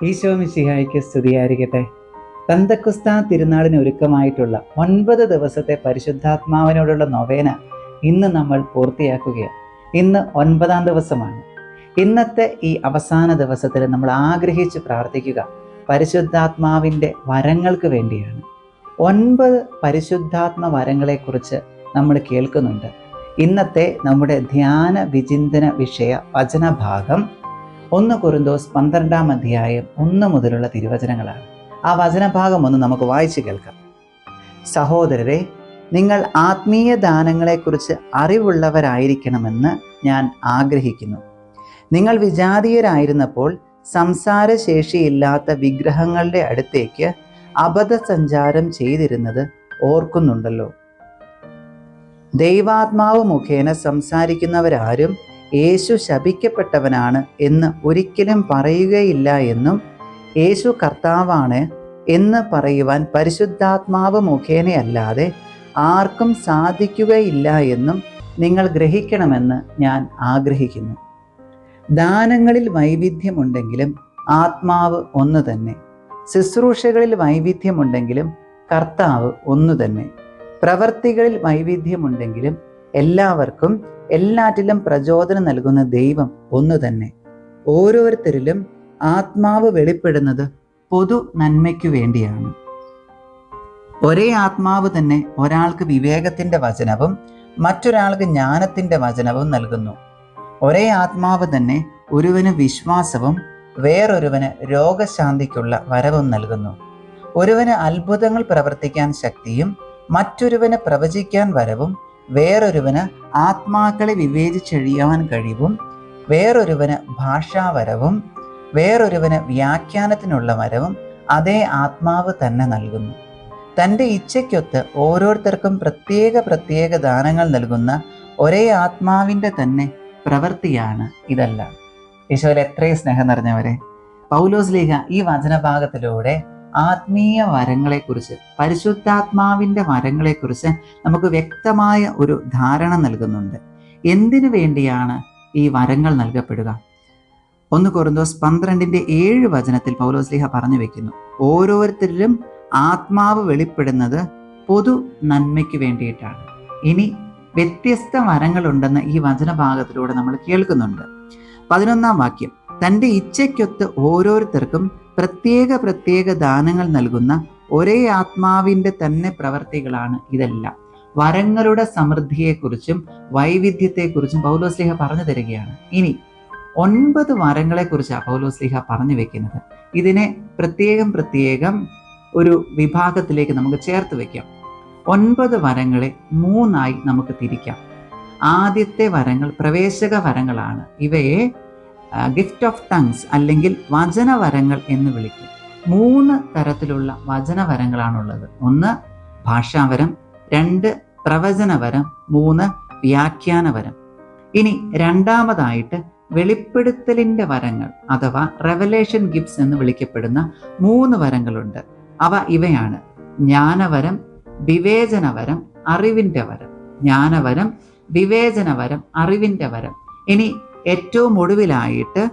ഈശോ മിശിഹായ്ക്ക് സ്തുതിയായിരിക്കട്ടെ. പെന്തക്കോസ്താ തിരുനാളിന് ഒരുക്കമായിട്ടുള്ള 9 ദിവസത്തെ പരിശുദ്ധാത്മാവിനോടുള്ള നൊവേന ഇന്ന് നമ്മൾ പൂർത്തിയാക്കുകയാണ്. ഇന്ന് 9ാം ദിവസമാണ്. ഇന്നത്തെ ഈ അവസാന ദിവസത്തിൽ നമ്മൾ ആഗ്രഹിച്ച് പ്രാർത്ഥിക്കുക പരിശുദ്ധാത്മാവിൻ്റെ വരങ്ങൾക്ക് വേണ്ടിയാണ്. 9 പരിശുദ്ധാത്മ വരങ്ങളെക്കുറിച്ച് നമ്മൾ കേൾക്കുന്നുണ്ട്. ഇന്നത്തെ നമ്മുടെ ധ്യാന വിചിന്തന വിഷയ വചനഭാഗം 1 കൊരിന്തോസ് 12-ാം അധ്യായം 1 മുതലുള്ള തിരുവചനങ്ങളാണ്. ആ വചനഭാഗം ഒന്ന് നമുക്ക് വായിച്ചു കേൾക്കാം. സഹോദരരെ, നിങ്ങൾ ആത്മീയ ദാനങ്ങളെക്കുറിച്ച് അറിവുള്ളവരായിരിക്കണമെന്ന് ഞാൻ ആഗ്രഹിക്കുന്നു. നിങ്ങൾ വിജാതീയരായിരുന്നപ്പോൾ സംസാരശേഷിയില്ലാത്ത വിഗ്രഹങ്ങളുടെ അടുത്തേക്ക് അബദ്ധസഞ്ചാരം ചെയ്തിരുന്നത് ഓർക്കുന്നുണ്ടല്ലോ. ദൈവാത്മാവ് മുഖേന സംസാരിക്കുന്നവരാരും യേശു ശപിക്കപ്പെട്ടവനാണ് എന്ന് ഒരിക്കലും പറയുകയില്ല എന്നും യേശു കർത്താവാണ് എന്ന് പറയുവാൻ പരിശുദ്ധാത്മാവ് മുഖേനയല്ലാതെ ആർക്കും സാധിക്കുകയില്ല എന്നും നിങ്ങൾ ഗ്രഹിക്കണമെന്ന് ഞാൻ ആഗ്രഹിക്കുന്നു. ദാനങ്ങളിൽ വൈവിധ്യമുണ്ടെങ്കിലും ആത്മാവ് ഒന്ന് തന്നെ. ശുശ്രൂഷകളിൽ വൈവിധ്യമുണ്ടെങ്കിലും കർത്താവ് ഒന്നു തന്നെ. പ്രവൃത്തികളിൽ വൈവിധ്യമുണ്ടെങ്കിലും എല്ലാവർക്കും എല്ലാറ്റിലും പ്രചോദനം നൽകുന്ന ദൈവം ഒന്നു തന്നെ. ഓരോരുത്തരിലും ആത്മാവ് വെളിപ്പെടുന്നത് പൊതു നന്മയ്ക്കു വേണ്ടിയാണ്. ഒരേ ആത്മാവ് തന്നെ ഒരാൾക്ക് വിവേകത്തിൻ്റെ വചനവും മറ്റൊരാൾക്ക് ജ്ഞാനത്തിൻ്റെ വചനവും നൽകുന്നു. ഒരേ ആത്മാവ് തന്നെ ഒരുവന് വിശ്വാസവും വേറൊരുവന് രോഗശാന്തിക്കുള്ള വരവും നൽകുന്നു. ഒരുവന് അത്ഭുതങ്ങൾ പ്രവർത്തിക്കാൻ ശക്തിയും മറ്റൊരുവന് പ്രവചിക്കാൻ വരവും വേറൊരുവന് ആത്മാക്കളെ വിവേചിച്ചെഴിയാൻ കഴിവും വേറൊരുവന് ഭാഷാവരവും വേറൊരുവന് വ്യാഖ്യാനത്തിനുള്ള വരവും അതേ ആത്മാവ് തന്നെ നൽകുന്നു. തൻ്റെ ഇച്ഛയ്ക്കൊത്ത് ഓരോരുത്തർക്കും പ്രത്യേക ദാനങ്ങൾ നൽകുന്ന ഒരേ ആത്മാവിൻ്റെ തന്നെ പ്രവൃത്തിയാണ് ഇതെല്ലാം. ഈശോയിൽ എത്രയും സ്നേഹം നിറഞ്ഞവരെ, പൗലോസ്ലീഹ ഈ വചനഭാഗത്തിലൂടെ ആത്മീയ വരങ്ങളെക്കുറിച്ച്, പരിശുദ്ധാത്മാവിൻ്റെ വരങ്ങളെക്കുറിച്ച് നമുക്ക് വ്യക്തമായ ഒരു ധാരണ നൽകുന്നുണ്ട്. എന്തിനു വേണ്ടിയാണ് ഈ വരങ്ങൾ നൽകപ്പെടുക? 1 കൊരിന്തോസ് 12-7 വചനത്തിൽ പൗലോസ്ലീഹ പറഞ്ഞു വെക്കുന്നു, ഓരോരുത്തരിലും ആത്മാവ് വെളിപ്പെടുന്നത് പൊതു നന്മയ്ക്ക് വേണ്ടിയിട്ടാണ്. ഇനി വ്യത്യസ്ത വരങ്ങളുണ്ടെന്ന് ഈ വചനഭാഗത്തിലൂടെ നമ്മൾ കേൾക്കുന്നുണ്ട്. 11-ാം വാക്യം, തൻ്റെ ഇച്ഛയ്ക്കൊത്ത് ഓരോരുത്തർക്കും പ്രത്യേക ദാനങ്ങൾ നൽകുന്ന ഒരേ ആത്മാവിൻ്റെ തന്നെ പ്രവർത്തികളാണ് ഇതെല്ലാം. വരങ്ങളുടെ സമൃദ്ധിയെക്കുറിച്ചും വൈവിധ്യത്തെക്കുറിച്ചും പൗലോസ്ലീഹ പറഞ്ഞു തരികയാണ്. ഇനി 9 വരങ്ങളെക്കുറിച്ചാണ് പൗലോസ്ലീഹ പറഞ്ഞു വെക്കുന്നത്. ഇതിനെ പ്രത്യേകം ഒരു വിഭാഗത്തിലേക്ക് നമുക്ക് ചേർത്ത് വെക്കാം. 9 വരങ്ങളെ 3ആയി നമുക്ക് തിരിക്കാം. ആദ്യത്തെ വരങ്ങൾ പ്രവേശക വരങ്ങളാണ്. ഇവയെ ഗിഫ്റ്റ് ഓഫ് ടങ്സ് അല്ലെങ്കിൽ വചനവരങ്ങൾ എന്ന് വിളിക്കും. 3 തരത്തിലുള്ള വചനവരങ്ങളാണുള്ളത്. 1 ഭാഷാവരം, 2 പ്രവചനവരം, 3 വ്യാഖ്യാനവരം. ഇനി രണ്ടാമതായിട്ട് വെളിപ്പെടുത്തലിൻ്റെ വരങ്ങൾ അഥവാ റെവലേഷൻ ഗിഫ്റ്റ്സ് എന്ന് വിളിക്കപ്പെടുന്ന 3 വരങ്ങളുണ്ട്. അവ ഇവയാണ്: ജ്ഞാനവരം, വിവേചനവരം, അറിവിൻ്റെ വരം. ജ്ഞാനവരം, വിവേചനവരം, അറിവിൻ്റെ വരം. ഇനി ഏറ്റവും ഒടുവിലായിട്ട്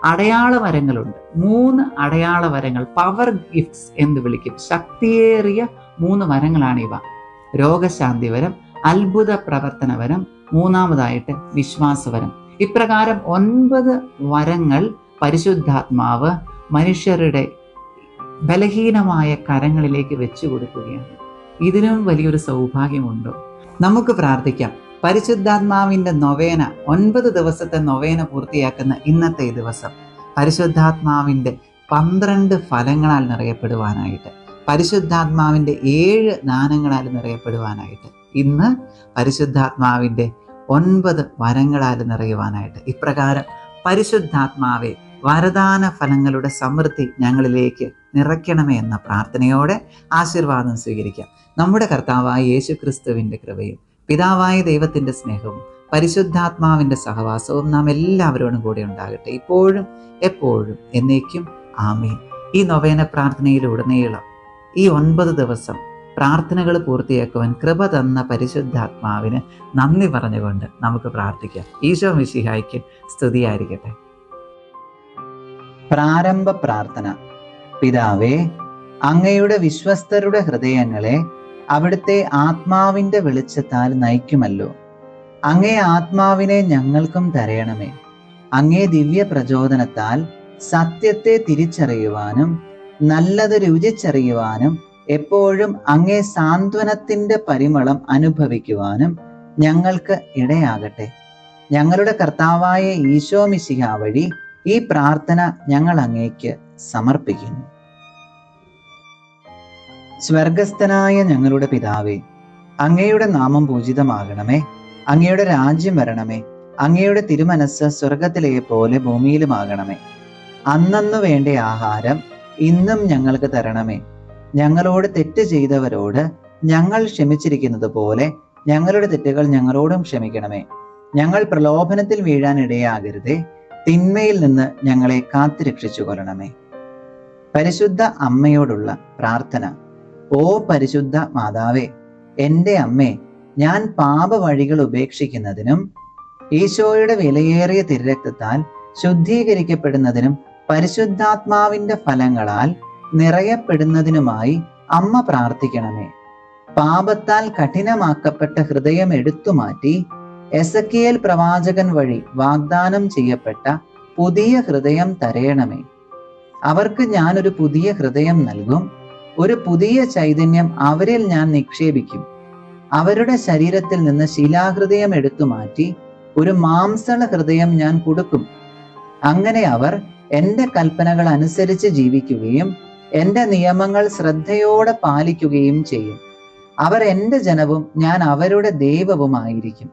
അടയാളവരങ്ങളുണ്ട്. 3 അടയാളവരങ്ങൾ, പവർ ഗിഫ്റ്റ്സ് എന്ന് വിളിക്കും. ശക്തിയേറിയ 3 വരങ്ങളാണിവ. രോഗശാന്തിവരം, അത്ഭുത പ്രവർത്തനവരം, മൂന്നാമതായിട്ട് വിശ്വാസവരം. ഇപ്രകാരം 9 വരങ്ങൾ പരിശുദ്ധാത്മാവ് മനുഷ്യരുടെ ബലഹീനമായ കരങ്ങളിലേക്ക് വെച്ചു കൊടുക്കുകയാണ്. ഇതിനും വലിയൊരു സൗഭാഗ്യമുണ്ടോ? നമുക്ക് പ്രാർത്ഥിക്കാം. പരിശുദ്ധാത്മാവിൻ്റെ നൊവേന, 9 ദിവസത്തെ നൊവേന പൂർത്തിയാക്കുന്ന ഇന്നത്തെ ദിവസം പരിശുദ്ധാത്മാവിൻ്റെ 12 ഫലങ്ങളാൽ നിറയപ്പെടുവാനായിട്ട്, പരിശുദ്ധാത്മാവിൻ്റെ 7 ദാനങ്ങളാൽ നിറയപ്പെടുവാനായിട്ട്, ഇന്ന് പരിശുദ്ധാത്മാവിൻ്റെ 9 വരങ്ങളാൽ നിറയുവാനായിട്ട്, ഇപ്രകാരം പരിശുദ്ധാത്മാവെ വരദാന ഫലങ്ങളുടെ സമൃദ്ധി ഞങ്ങളിലേക്ക് നിറയ്ക്കണമേ എന്ന പ്രാർത്ഥനയോടെ ആശീർവാദം സ്വീകരിക്കാം. നമ്മുടെ കർത്താവായ യേശു ക്രിസ്തുവിൻ്റെ കൃപയും പിതാവായ ദൈവത്തിൻ്റെ സ്നേഹവും പരിശുദ്ധാത്മാവിൻ്റെ സഹവാസവും നാം എല്ലാവരോടും കൂടെ ഉണ്ടാകട്ടെ, ഇപ്പോഴും എപ്പോഴും എന്നേക്കും. ആമേൻ. ഈ നൊവേന പ്രാർത്ഥനയിലുടനീളം ഈ 9 ദിവസം പ്രാർത്ഥനകൾ പൂർത്തിയാക്കുവാൻ കൃപ തന്ന പരിശുദ്ധാത്മാവിന് നന്ദി പറഞ്ഞുകൊണ്ട് നമുക്ക് പ്രാർത്ഥിക്കാം. ഈശോ മിശിഹായ്ക്ക് സ്തുതിയായിരിക്കട്ടെ. പ്രാരംഭ പ്രാർത്ഥന. പിതാവേ, അങ്ങയുടെ വിശ്വസ്തരുടെ ഹൃദയങ്ങളെ അവിടുത്തെ ആത്മാവിന്റെ വെളിച്ചത്താൽ നയിക്കുമല്ലോ. അങ്ങേ ആത്മാവിനെ ഞങ്ങൾക്കും തരയണമേ. അങ്ങേ ദിവ്യ പ്രചോദനത്താൽ സത്യത്തെ തിരിച്ചറിയുവാനും നല്ലത് രുചിച്ചറിയുവാനും എപ്പോഴും അങ്ങേ സാന്ത്വനത്തിന്റെ പരിമളം അനുഭവിക്കുവാനും ഞങ്ങൾക്ക് ഇടയാകട്ടെ. ഞങ്ങളുടെ കർത്താവായ ഈശോ മിശിഹ വഴി ഈ പ്രാർത്ഥന ഞങ്ങൾ അങ്ങേക്ക് സമർപ്പിക്കുന്നു. സ്വർഗസ്ഥനായ ഞങ്ങളുടെ പിതാവേ, അങ്ങയുടെ നാമം പൂജിതമാകണമേ. അങ്ങയുടെ രാജ്യം വരണമേ. അങ്ങയുടെ തിരുമനസ്സ് സ്വർഗത്തിലെ പോലെ ഭൂമിയിലുമാകണമേ. അന്നന്നു വേണ്ട ആഹാരം ഇന്നും ഞങ്ങൾക്ക് തരണമേ. ഞങ്ങളോട് തെറ്റ് ചെയ്തവരോട് ഞങ്ങൾ ക്ഷമിച്ചിരിക്കുന്നത് പോലെ ഞങ്ങളുടെ തെറ്റുകൾ ഞങ്ങളോടും ക്ഷമിക്കണമേ. ഞങ്ങൾ പ്രലോഭനത്തിൽ വീഴാൻ ഇടയാകരുതേ. തിന്മയിൽ നിന്ന് ഞങ്ങളെ കാത്തുരക്ഷിച്ചു കൊള്ളണമേ. പരിശുദ്ധ അമ്മയോടുള്ള പ്രാർത്ഥന. ഓ പരിശുദ്ധ മാതാവേ, എൻ്റെ അമ്മേ, ഞാൻ പാപവഴികൾ ഉപേക്ഷിക്കുന്നതിനും ഈശോയുടെ വിലയേറിയ തിരുരക്തത്താൽ ശുദ്ധീകരിക്കപ്പെടുന്നതിനും പരിശുദ്ധാത്മാവിന്റെ ഫലങ്ങളാൽ നിറയപ്പെടുന്നതിനുമായി അമ്മ പ്രാർത്ഥിക്കണമേ. പാപത്താൽ കഠിനമാക്കപ്പെട്ട ഹൃദയം എടുത്തുമാറ്റി എസക്കിയേൽ പ്രവാചകൻ വഴി വാഗ്ദാനം ചെയ്യപ്പെട്ട പുതിയ ഹൃദയം തരയണമേ. അവർക്ക് ഞാൻ ഒരു പുതിയ ഹൃദയം നൽകും. ഒരു പുതിയ ചൈതന്യം അവരിൽ ഞാൻ നിക്ഷേപിക്കും. അവരുടെ ശരീരത്തിൽ നിന്ന് ശിലാഹൃദയം എടുത്തുമാറ്റി ഒരു മാംസള ഹൃദയം ഞാൻ കൊടുക്കും. അങ്ങനെ അവർ എൻ്റെ കൽപ്പനകൾ അനുസരിച്ച് ജീവിക്കുകയും എൻ്റെ നിയമങ്ങൾ ശ്രദ്ധയോടെ പാലിക്കുകയും ചെയ്യും. അവർ എൻ്റെ ജനവും ഞാൻ അവരുടെ ദൈവവുമായിരിക്കും.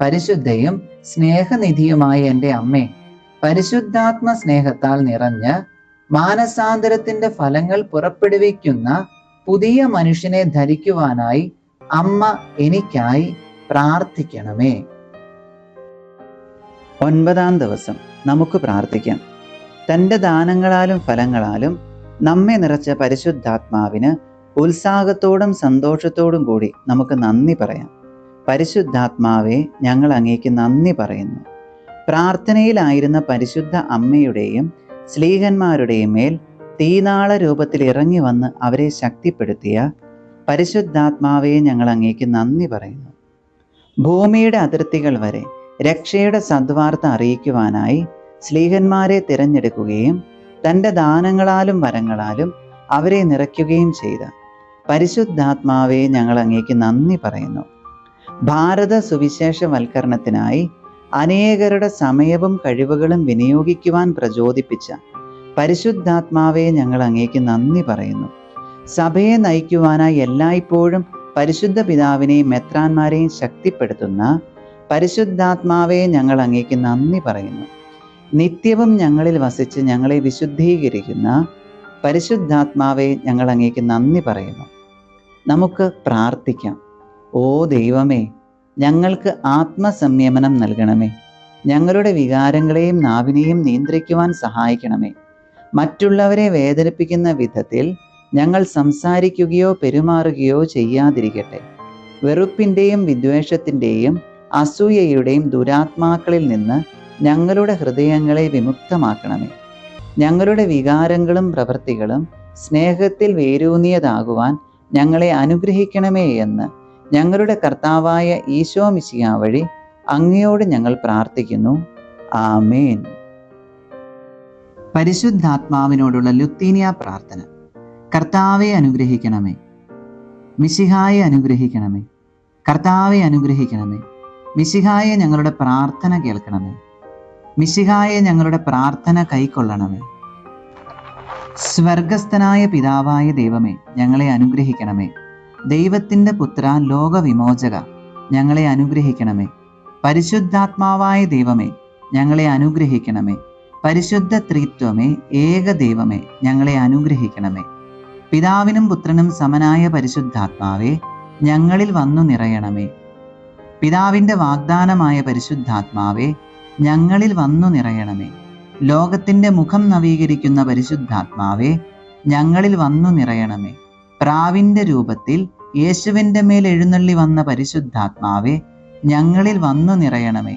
പരിശുദ്ധയും സ്നേഹനിധിയുമായ എൻ്റെ അമ്മേ, പരിശുദ്ധാത്മ സ്നേഹത്താൽ നിറഞ്ഞ് മാനസാന്തരത്തിന്റെ ഫലങ്ങൾ പുറപ്പെടുവിക്കുന്ന പുതിയ മനുഷ്യനെ ധരിക്കുവാനായി അമ്മ എനിക്കായി പ്രാർത്ഥിക്കണമേ. 9-ാം ദിവസം നമുക്ക് പ്രാർത്ഥിക്കാം. തൻ്റെ ദാനങ്ങളാലും ഫലങ്ങളാലും നമ്മെ നിറച്ച പരിശുദ്ധാത്മാവിന് ഉത്സാഹത്തോടും സന്തോഷത്തോടും കൂടി നമുക്ക് നന്ദി പറയാം. പരിശുദ്ധാത്മാവെ, ഞങ്ങൾ അങ്ങേക്ക് നന്ദി പറയുന്നു. പ്രാർത്ഥനയിലായിരുന്ന പരിശുദ്ധ അമ്മയുടെയും ശ്ലീഹന്മാരുടെയും മേൽ തീനാള രൂപത്തിൽ ഇറങ്ങി വന്ന് അവരെ ശക്തിപ്പെടുത്തിയ പരിശുദ്ധാത്മാവെ, ഞങ്ങൾ അങ്ങേക്ക് നന്ദി പറയുന്നു. ഭൂമിയുടെ അതിർത്തികൾ വരെ രക്ഷയുടെ സദ്വാർത്ത അറിയിക്കുവാനായി ശ്ലീഹന്മാരെ തിരഞ്ഞെടുക്കുകയും തൻ്റെ ദാനങ്ങളാലും വരങ്ങളാലും അവരെ നിറയ്ക്കുകയും ചെയ്ത പരിശുദ്ധാത്മാവെ, ഞങ്ങൾ അങ്ങേക്ക് നന്ദി പറയുന്നു. ഭാരത സുവിശേഷവൽക്കരണത്തിനായി അനേകരുടെ സമയവും കഴിവുകളും വിനിയോഗിക്കുവാൻ പ്രചോദിപ്പിച്ച പരിശുദ്ധാത്മാവെ, ഞങ്ങൾ അങ്ങേക്ക് നന്ദി പറയുന്നു. സഭയെ നയിക്കുവാനായി എല്ലായ്പ്പോഴും പരിശുദ്ധ പിതാവിനെയും മെത്രാന്മാരെയും ശക്തിപ്പെടുത്തുന്ന പരിശുദ്ധാത്മാവെ, ഞങ്ങൾ അങ്ങേക്ക് നന്ദി പറയുന്നു. നിത്യവും ഞങ്ങളിൽ വസിച്ച് ഞങ്ങളെ വിശുദ്ധീകരിക്കുന്ന പരിശുദ്ധാത്മാവെ, ഞങ്ങൾ അങ്ങേക്ക് നന്ദി പറയുന്നു. നമുക്ക് പ്രാർത്ഥിക്കാം. ഓ ദൈവമേ, ഞങ്ങൾക്ക് ആത്മസംയമനം നൽകണമേ. ഞങ്ങളുടെ വികാരങ്ങളെയും നാവിനെയും നിയന്ത്രിക്കുവാൻ സഹായിക്കണമേ. മറ്റുള്ളവരെ വേദനിപ്പിക്കുന്ന വിധത്തിൽ ഞങ്ങൾ സംസാരിക്കുകയോ പെരുമാറുകയോ ചെയ്യാതിരിക്കട്ടെ. വെറുപ്പിൻ്റെയും വിദ്വേഷത്തിൻ്റെയും അസൂയയുടെയും ദുരാത്മാക്കളിൽ നിന്ന് ഞങ്ങളുടെ ഹൃദയങ്ങളെ വിമുക്തമാക്കണമേ. ഞങ്ങളുടെ വികാരങ്ങളും പ്രവൃത്തികളും സ്നേഹത്തിൽ വേരൂന്നിയതാകുവാൻ ഞങ്ങളെ അനുഗ്രഹിക്കണമേ എന്ന് ഞങ്ങളുടെ കർത്താവായ ഈശോ മിശിഹ വഴി അങ്ങയോട് ഞങ്ങൾ പ്രാർത്ഥിക്കുന്നു. ആമേൻ. പരിശുദ്ധാത്മാവിനോടുള്ള ലുത്തീനിയ പ്രാർത്ഥന. കർത്താവെ അനുഗ്രഹിക്കണമേ. മിശിഹായെ അനുഗ്രഹിക്കണമേ. കർത്താവെ അനുഗ്രഹിക്കണമേ. മിശിഹായെ ഞങ്ങളുടെ പ്രാർത്ഥന കേൾക്കണമേ. മിശിഹായെ ഞങ്ങളുടെ പ്രാർത്ഥന കൈക്കൊള്ളണമേ. സ്വർഗസ്ഥനായ പിതാവായ ദൈവമേ, ഞങ്ങളെ അനുഗ്രഹിക്കണമേ. ദൈവത്തിൻ്റെ പുത്ര, ലോകവിമോചക, ഞങ്ങളെ അനുഗ്രഹിക്കണമേ. പരിശുദ്ധാത്മാവായ ദൈവമേ, ഞങ്ങളെ അനുഗ്രഹിക്കണമേ. പരിശുദ്ധ ത്രിത്വമേ, ഏക ദൈവമേ, ഞങ്ങളെ അനുഗ്രഹിക്കണമേ. പിതാവിനും പുത്രനും സമനായ പരിശുദ്ധാത്മാവേ, ഞങ്ങളിൽ വന്നു നിറയണമേ. പിതാവിൻ്റെ വാഗ്ദാനമായ പരിശുദ്ധാത്മാവേ, ഞങ്ങളിൽ വന്നു നിറയണമേ. ലോകത്തിൻ്റെ മുഖം നവീകരിക്കുന്ന പരിശുദ്ധാത്മാവേ, ഞങ്ങളിൽ വന്നു നിറയണമേ. പ്രാവിൻ്റെ രൂപത്തിൽ യേശുവിൻ്റെ മേൽ എഴുന്നള്ളി വന്ന പരിശുദ്ധാത്മാവേ, ഞങ്ങളിൽ വന്നു നിറയണമേ.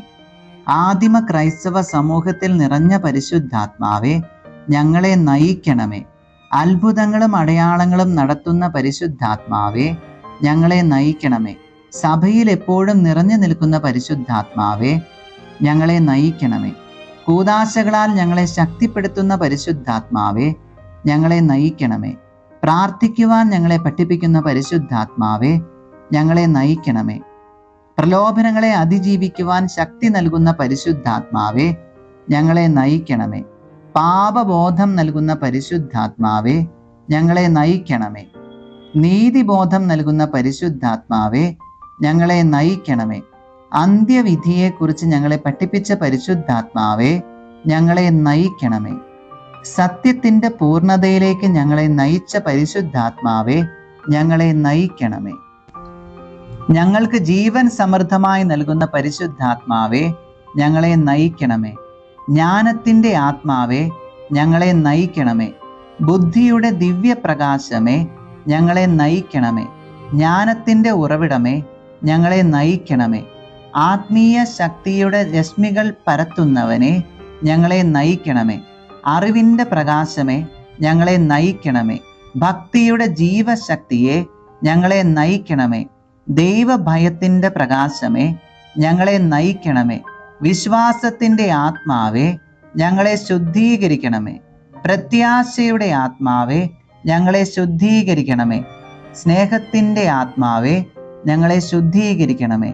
ആദിമ ക്രൈസ്തവ സമൂഹത്തിൽ നിറഞ്ഞ പരിശുദ്ധാത്മാവേ, ഞങ്ങളെ നയിക്കണമേ. അത്ഭുതങ്ങളും അടയാളങ്ങളും നടത്തുന്ന പരിശുദ്ധാത്മാവേ, ഞങ്ങളെ നയിക്കണമേ. സഭയിൽ എപ്പോഴും നിറഞ്ഞു നിൽക്കുന്ന പരിശുദ്ധാത്മാവേ, ഞങ്ങളെ നയിക്കണമേ. കൂദാശകളാൽ ഞങ്ങളെ ശക്തിപ്പെടുത്തുന്ന പരിശുദ്ധാത്മാവേ, ഞങ്ങളെ നയിക്കണമേ. പ്രാർത്ഥിക്കുവാൻ ഞങ്ങളെ പഠിപ്പിക്കുന്ന പരിശുദ്ധാത്മാവേ, ഞങ്ങളെ നയിക്കണമേ. പ്രലോഭനങ്ങളെ അതിജീവിക്കുവാൻ ശക്തി നൽകുന്ന പരിശുദ്ധാത്മാവേ, ഞങ്ങളെ നയിക്കണമേ. പാപബോധം നൽകുന്ന പരിശുദ്ധാത്മാവേ, ഞങ്ങളെ നയിക്കണമേ. നീതിബോധം നൽകുന്ന പരിശുദ്ധാത്മാവേ, ഞങ്ങളെ നയിക്കണമേ. അന്ത്യവിധിയെക്കുറിച്ച് ഞങ്ങളെ പഠിപ്പിച്ച പരിശുദ്ധാത്മാവേ, ഞങ്ങളെ നയിക്കണമേ. സത്യത്തിൻ്റെ പൂർണ്ണതയിലേക്ക് ഞങ്ങളെ നയിച്ച പരിശുദ്ധാത്മാവേ, ഞങ്ങളെ നയിക്കണമേ. ഞങ്ങൾക്ക് ജീവൻ സമൃദ്ധമായി നൽകുന്ന പരിശുദ്ധാത്മാവേ, ഞങ്ങളെ നയിക്കണമേ. ജ്ഞാനത്തിൻ്റെ ആത്മാവേ, ഞങ്ങളെ നയിക്കണമേ. ബുദ്ധിയുടെ ദിവ്യപ്രകാശമേ, ഞങ്ങളെ നയിക്കണമേ. ജ്ഞാനത്തിൻ്റെ ഉറവിടമേ, ഞങ്ങളെ നയിക്കണമേ. ആത്മീയ ശക്തിയുടെ രശ്മികൾ പരത്തുന്നവനെ, ഞങ്ങളെ നയിക്കണമേ. അറിവിൻ്റെ പ്രകാശമേ, ഞങ്ങളെ നയിക്കണമേ. ഭക്തിയുടെ ജീവശക്തിയെ, ഞങ്ങളെ നയിക്കണമേ. ദൈവഭയത്തിൻ്റെ പ്രകാശമേ, ഞങ്ങളെ നയിക്കണമേ. വിശ്വാസത്തിൻ്റെ ആത്മാവേ, ഞങ്ങളെ ശുദ്ധീകരിക്കണമേ. പ്രത്യാശയുടെ ആത്മാവേ, ഞങ്ങളെ ശുദ്ധീകരിക്കണമേ. സ്നേഹത്തിൻ്റെ ആത്മാവേ, ഞങ്ങളെ ശുദ്ധീകരിക്കണമേ.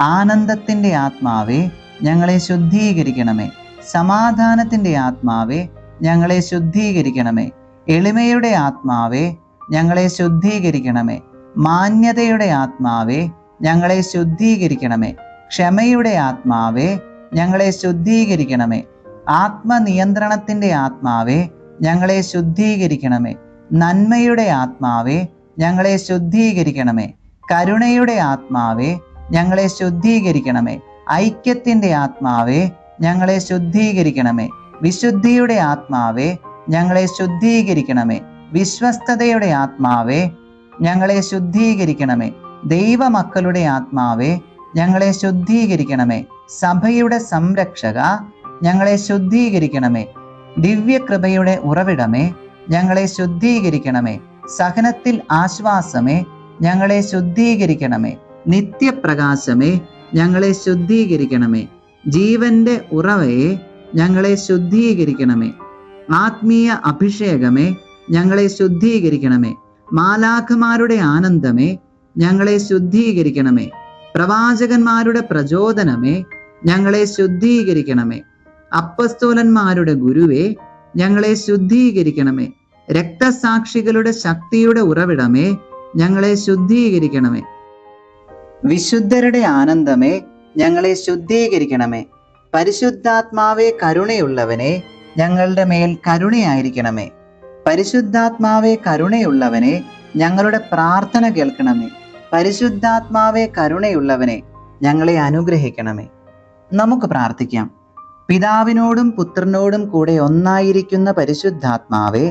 ആനന്ദത്തിൻ്റെ ആത്മാവേ, ഞങ്ങളെ ശുദ്ധീകരിക്കണമേ. സമാധാനത്തിൻ്റെ ആത്മാവേ, ഞങ്ങളെ ശുദ്ധീകരിക്കണമേ. എളിമയുടെ ആത്മാവേ, ഞങ്ങളെ ശുദ്ധീകരിക്കണമേ. മാന്യതയുടെ ആത്മാവേ, ഞങ്ങളെ ശുദ്ധീകരിക്കണമേ. ക്ഷമയുടെ ആത്മാവേ, ഞങ്ങളെ ശുദ്ധീകരിക്കണമേ. ആത്മനിയന്ത്രണത്തിൻ്റെ ആത്മാവേ, ഞങ്ങളെ ശുദ്ധീകരിക്കണമേ. നന്മയുടെ ആത്മാവേ, ഞങ്ങളെ ശുദ്ധീകരിക്കണമേ. കരുണയുടെ ആത്മാവേ, ഞങ്ങളെ ശുദ്ധീകരിക്കണമേ. ഐക്യത്തിൻ്റെ ആത്മാവേ, ഞങ്ങളെ ശുദ്ധീകരിക്കണമേ. വിശുദ്ധിയുടെ ആത്മാവേ, ഞങ്ങളെ ശുദ്ധീകരിക്കണമേ. വിശ്വസ്തതയുടെ ആത്മാവേ, ഞങ്ങളെ ശുദ്ധീകരിക്കണമേ. ദൈവമക്കളുടെ ആത്മാവേ, ഞങ്ങളെ ശുദ്ധീകരിക്കണമേ. സഭയുടെ സംരക്ഷക, ഞങ്ങളെ ശുദ്ധീകരിക്കണമേ. ദിവ്യകൃപയുടെ ഉറവിടമേ, ഞങ്ങളെ ശുദ്ധീകരിക്കണമേ. സഹനത്തിൽ ആശ്വാസമേ, ഞങ്ങളെ ശുദ്ധീകരിക്കണമേ. നിത്യപ്രകാശമേ, ഞങ്ങളെ ശുദ്ധീകരിക്കണമേ. ജീവന്റെ ഉറവയെ, ഞങ്ങളെ ശുദ്ധീകരിക്കണമേ. ആത്മീയ അഭിഷേകമേ, ഞങ്ങളെ ശുദ്ധീകരിക്കണമേ. മാലാഖമാരുടെ ആനന്ദമേ, ഞങ്ങളെ ശുദ്ധീകരിക്കണമേ. പ്രവാചകന്മാരുടെ പ്രചോദനമേ, ഞങ്ങളെ ശുദ്ധീകരിക്കണമേ. അപ്പസ്തോലന്മാരുടെ ഗുരുവേ, ഞങ്ങളെ ശുദ്ധീകരിക്കണമേ. രക്തസാക്ഷികളുടെ ശക്തിയുടെ ഉറവിടമേ, ഞങ്ങളെ ശുദ്ധീകരിക്കണമേ. വിശുദ്ധരുടെ ആനന്ദമേ, ഞങ്ങളെ ശുദ്ധീകരിക്കണമേ. പരിശുദ്ധാത്മാവേ, കരുണയുള്ളവനെ, ഞങ്ങളുടെ മേൽ കരുണയായിരിക്കണമേ. പരിശുദ്ധാത്മാവേ, കരുണയുള്ളവനെ, ഞങ്ങളുടെ പ്രാർത്ഥന കേൾക്കണമേ. പരിശുദ്ധാത്മാവേ, കരുണയുള്ളവനെ, ഞങ്ങളെ അനുഗ്രഹിക്കണമേ. നമുക്ക് പ്രാർത്ഥിക്കാം. പിതാവിനോടും പുത്രനോടും കൂടെ ഒന്നായിരിക്കുന്ന പരിശുദ്ധാത്മാവേ,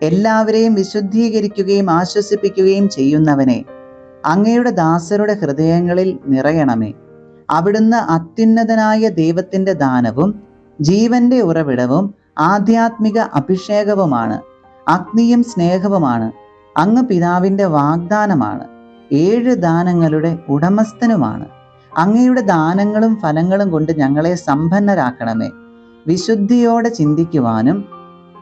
എല്ലാവരെയും വിശുദ്ധീകരിക്കുകയും ആശ്വസിപ്പിക്കുകയും ചെയ്യുന്നവനെ, അങ്ങയുടെ ദാസരുടെ ഹൃദയങ്ങളിൽ നിറയണമേ. അവിടുന്ന് അത്യുന്നതനായ ദൈവത്തിൻ്റെ ദാനവും ജീവന്റെ ഉറവിടവും ആധ്യാത്മിക അഭിഷേകവുമാണ്. അഗ്നിയും സ്നേഹവുമാണ്. അങ്ങ് പിതാവിൻ്റെ വാഗ്ദാനമാണ്. 7 ദാനങ്ങളുടെ ഉടമസ്ഥനുമാണ്. അങ്ങയുടെ ദാനങ്ങളും ഫലങ്ങളും കൊണ്ട് ഞങ്ങളെ സമ്പന്നരാക്കണമേ. വിശുദ്ധിയോടെ ചിന്തിക്കുവാനും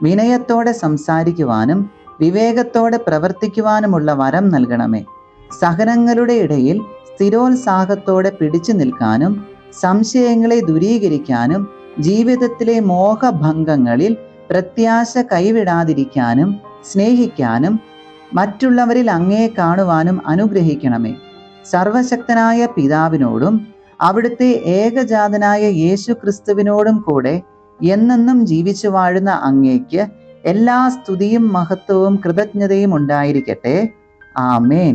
വിനയത്തോടെ സംസാരിക്കുവാനും വിവേകത്തോടെ പ്രവർത്തിക്കുവാനുമുള്ള വരം നൽകണമേ. സഹനങ്ങളുടെ ഇടയിൽ സ്ഥിരോത്സാഹത്തോടെ പിടിച്ചു നിൽക്കാനും സംശയങ്ങളെ ദൂരീകരിക്കാനും ജീവിതത്തിലെ മോഹഭംഗങ്ങളിൽ പ്രത്യാശ കൈവിടാതിരിക്കാനും സ്നേഹിക്കാനും മറ്റുള്ളവരിൽ അങ്ങയെ കാണുവാനും അനുഗ്രഹിക്കണമേ. സർവശക്തനായ പിതാവിനോടും അവിടുത്തെ ഏകജാതനായ യേശു ക്രിസ്തുവിനോടും കൂടെ എന്നെന്നും ജീവിച്ചു വാഴുന്ന അങ്ങേക്ക് എല്ലാ സ്തുതിയും മഹത്വവും കൃതജ്ഞതയും ഉണ്ടായിരിക്കട്ടെ. ആമേൻ.